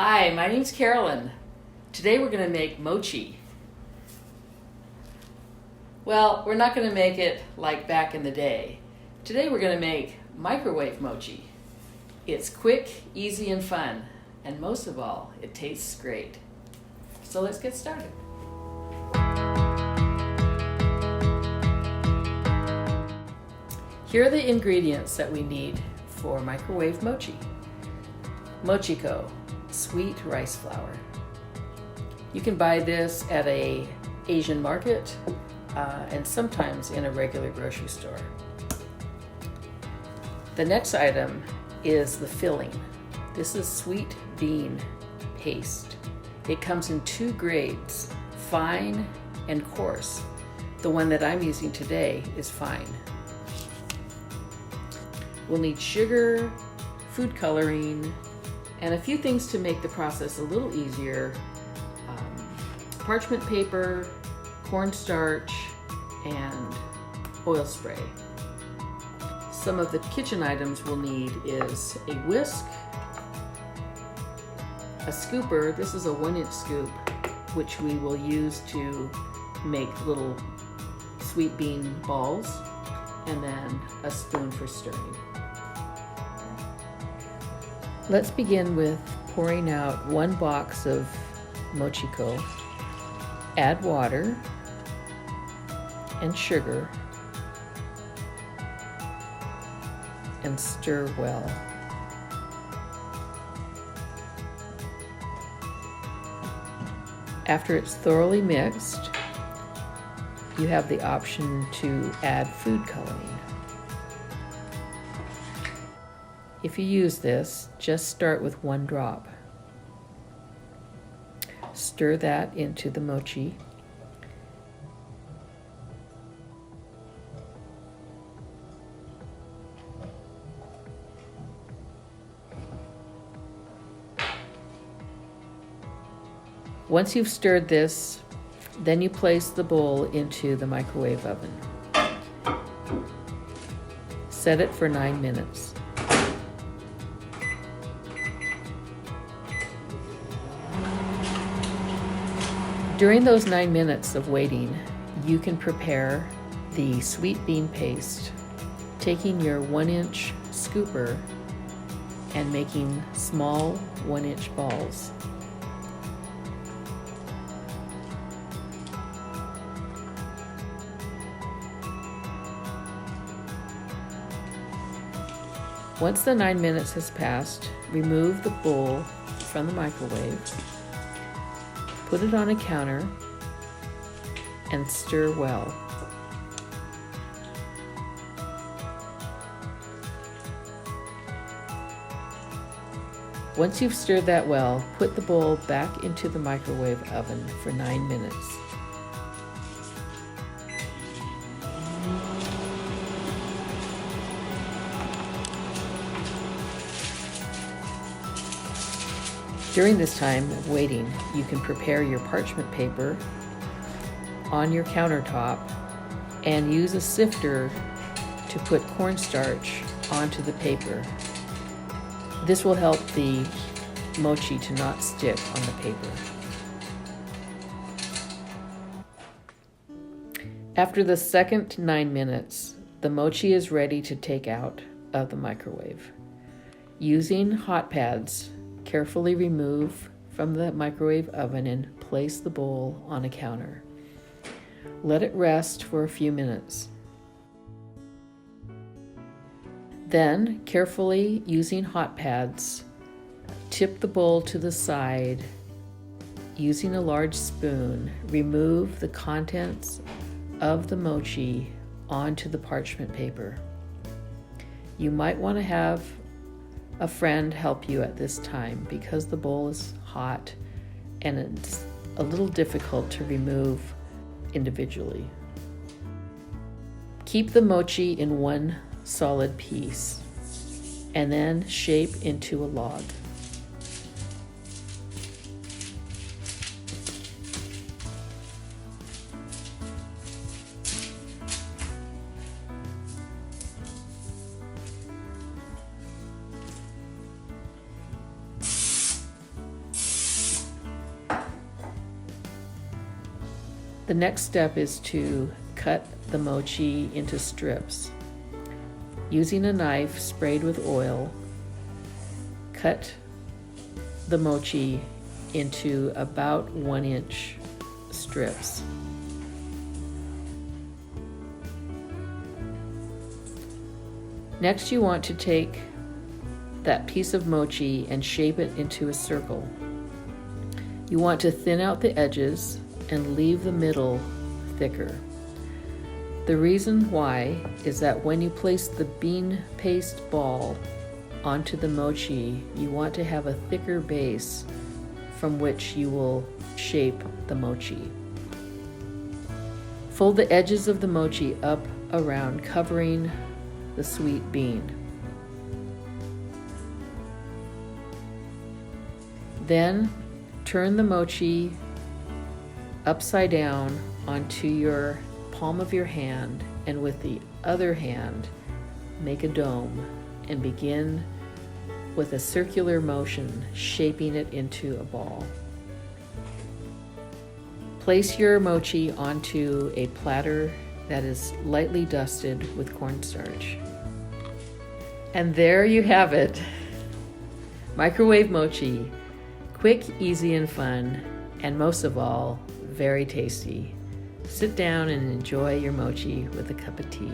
Hi, my name's Carolyn. Today we're going to make mochi. Well, we're not going to make it like back in the day. Today we're going to make microwave mochi. It's quick, easy, and fun. And most of all, it tastes great. So let's get started. Here are the ingredients that we need for microwave mochi. Mochiko, sweet rice flour. You can buy this at an Asian market and sometimes in a regular grocery store. The next item is the filling. This is sweet bean paste. It comes in two grades, fine and coarse. The one that I'm using today is fine. We'll need sugar, food coloring, and a few things to make the process a little easier. Parchment paper, cornstarch, and oil spray. Some of the kitchen items we'll need is a whisk, a scooper. This is a 1-inch scoop, which we will use to make little sweet bean balls, and then a spoon for stirring. Let's begin with pouring out 1 box of mochiko. Add water and sugar and stir well. After it's thoroughly mixed, you have the option to add food coloring. If you use this, just start with 1 drop. Stir that into the mochi. Once you've stirred this, then you place the bowl into the microwave oven. Set it for 9 minutes. During those 9 minutes of waiting, you can prepare the sweet bean paste, taking your 1-inch scooper and making small 1-inch balls. Once the 9 minutes has passed, remove the bowl from the microwave. Put it on a counter and stir well. Once you've stirred that well, put the bowl back into the microwave oven for 9 minutes. During this time of waiting, you can prepare your parchment paper on your countertop and use a sifter to put cornstarch onto the paper. This will help the mochi to not stick on the paper. After the second 9 minutes, the mochi is ready to take out of the microwave. Using hot pads, carefully remove from the microwave oven and place the bowl on a counter. Let it rest for a few minutes. Then, carefully using hot pads, tip the bowl to the side. Using a large spoon, remove the contents of the mochi onto the parchment paper. You might want to have a friend help you at this time because the bowl is hot and it's a little difficult to remove individually. Keep the mochi in 1 solid piece and then shape into a log. The next step is to cut the mochi into strips. Using a knife sprayed with oil, cut the mochi into about 1-inch strips. Next, you want to take that piece of mochi and shape it into a circle. You want to thin out the edges and leave the middle thicker. The reason why is that when you place the bean paste ball onto the mochi, you want to have a thicker base from which you will shape the mochi. Fold the edges of the mochi up around, covering the sweet bean. Then turn the mochi upside down onto your palm of your hand, and with the other hand make a dome and begin with a circular motion, shaping it into a ball. Place your mochi onto a platter that is lightly dusted with cornstarch. And there you have it. Microwave mochi. Quick, easy, and fun, and most of all, very tasty. Sit down and enjoy your mochi with a cup of tea.